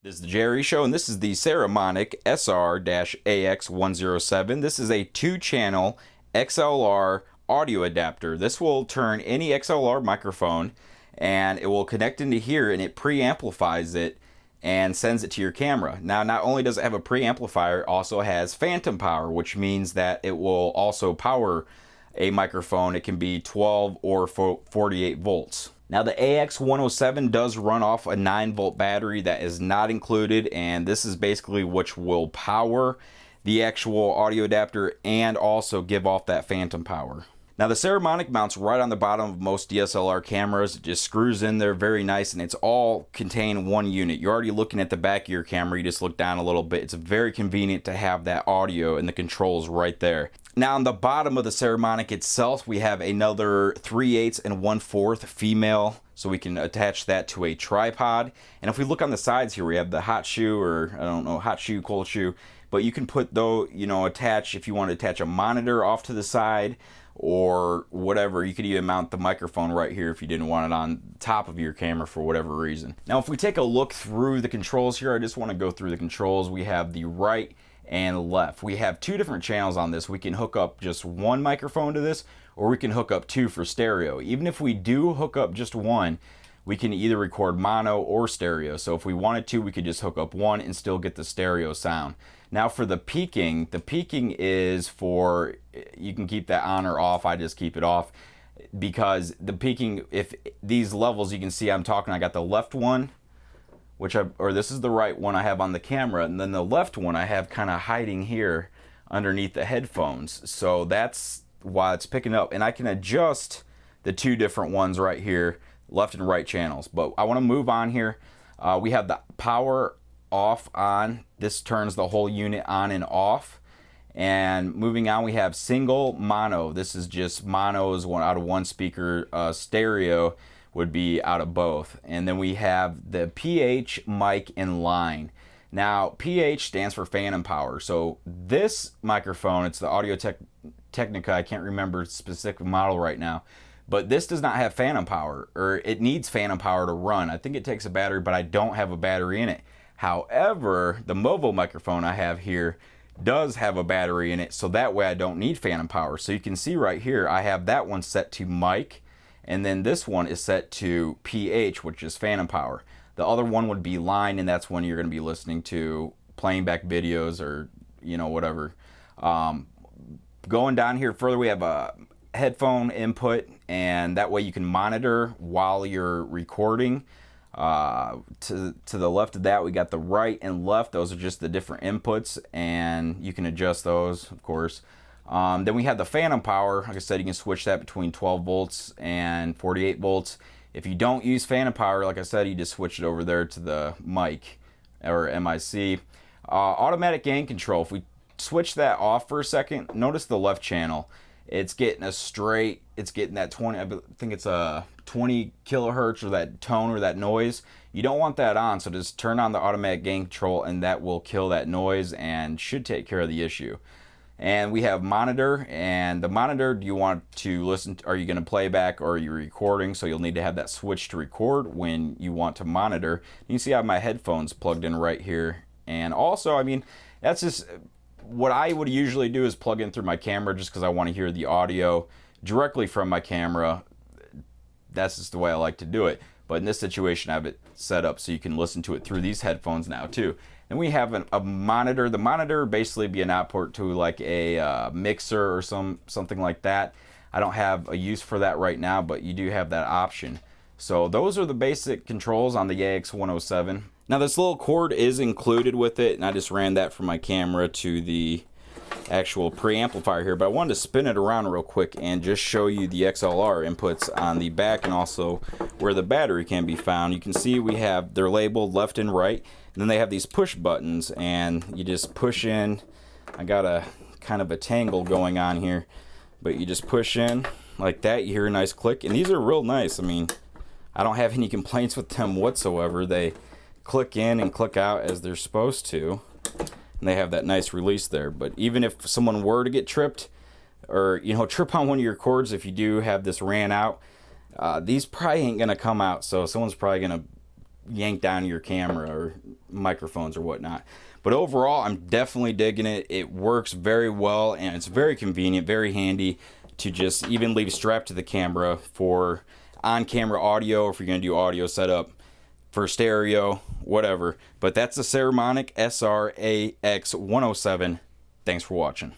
This is the Jerry Show, and this is the Saramonic SR-AX107. This is a 2-channel XLR audio adapter. This will turn any XLR microphone, and it will connect into here, and it preamplifies it and sends it to your camera. Now, not only does it have a preamplifier, it also has phantom power, which means that it will also power a microphone. It can be 12 or 48 volts. Now the AX107 does run off a 9-volt battery that is not included, and this is basically which will power the actual audio adapter and also give off that phantom power. Now the Saramonic mounts right on the bottom of most DSLR cameras. It just screws in there very nice, and it's all contained one unit. You're already looking at the back of your camera, you just look down a little bit. It's very convenient to have that audio and the controls right there. Now on the bottom of the Saramonic itself, we have another 3/8 and 1/4 female, so we can attach that to a tripod. And if we look on the sides here, we have the hot shoe, or I don't know, hot shoe, cold shoe, but you can put though, attach, if you want to attach a monitor off to the side or whatever. You could even mount the microphone right here if you didn't want it on top of your camera for whatever reason. Now if we take a look through the controls here, I just want to go through the controls. We have the right and left. We have 2 different channels on this. We can hook up just one microphone to this, or we can hook up 2 for stereo. Even if we do hook up just one, we can either record mono or stereo. So if we wanted to, we could just hook up one and still get the stereo sound. Now for the peaking is for, you can keep that on or off. I just keep it off because the peaking, if these levels, you can see I got the left one, this is the right one I have on the camera, and then the left one I have kind of hiding here underneath the headphones. So that's why it's picking up, and I can adjust the 2 different ones right here, left and right channels. But I want to move on here. We have the power off on. This turns the whole unit on and off. And moving on, we have single mono. This is just mono is one out of one speaker. Stereo would be out of both. And then we have the PH, mic, and line. Now PH stands for phantom power. So this microphone, it's the Audio Technica, I can't remember the specific model right now, but this does not have phantom power, or it needs phantom power to run. I think it takes a battery, but I don't have a battery in it. However, the Movo microphone I have here does have a battery in it, so that way I don't need phantom power. So you can see right here, I have that one set to mic, and then this one is set to PH, which is phantom power. The other one would be line, and that's when you're going to be listening to playing back videos or whatever. Going down here further, we have a headphone input, and that way you can monitor while you're recording. To the left of that, we got the right and left. Those are just the different inputs, and you can adjust those, of course. Then we have the phantom power. Like I said, you can switch that between 12 volts and 48 volts. If you don't use phantom power, like I said, you just switch it over there to the mic or MIC. Automatic gain control. If we switch that off for a second, notice the left channel. It's getting it's getting that 20, I think it's a 20 kilohertz, or that tone or that noise. You don't want that on, so just turn on the automatic gain control, and that will kill that noise and should take care of the issue. And we have monitor, and the monitor, do you want to listen to, are you going to play back, or are you recording? So you'll need to have that switch to record when you want to monitor. You can see I have my headphones plugged in right here. And also, I mean, that's just what I would usually do, is plug in through my camera just because I want to hear the audio directly from my camera. That's just the way I like to do it. But in this situation, I have it set up so you can listen to it through these headphones now too. And we have a monitor. The monitor basically be an output to like a mixer or something like that. I don't have a use for that right now, but you do have that option. So those are the basic controls on the AX107. Now this little cord is included with it, and I just ran that from my camera to the actual preamplifier here, but I wanted to spin it around real quick and just show you the XLR inputs on the back, and also where the battery can be found. You can see they're labeled left and right, and then they have these push buttons, and you just push in. I got a kind of a tangle going on here, but you just push in like that, you hear a nice click, and these are real nice. I mean, I don't have any complaints with them whatsoever. They click in and click out as they're supposed to, and they have that nice release there. But even if someone were to get tripped, or trip on one of your cords, if you do have this ran out, these probably ain't gonna come out. So someone's probably gonna yank down your camera or microphones or whatnot. But overall, I'm definitely digging it. It works very well, and it's very convenient, very handy to just even leave strapped to the camera for on-camera audio, if you're going to do audio setup for stereo, whatever. But that's the Saramonic SR-AX107. Thanks for watching.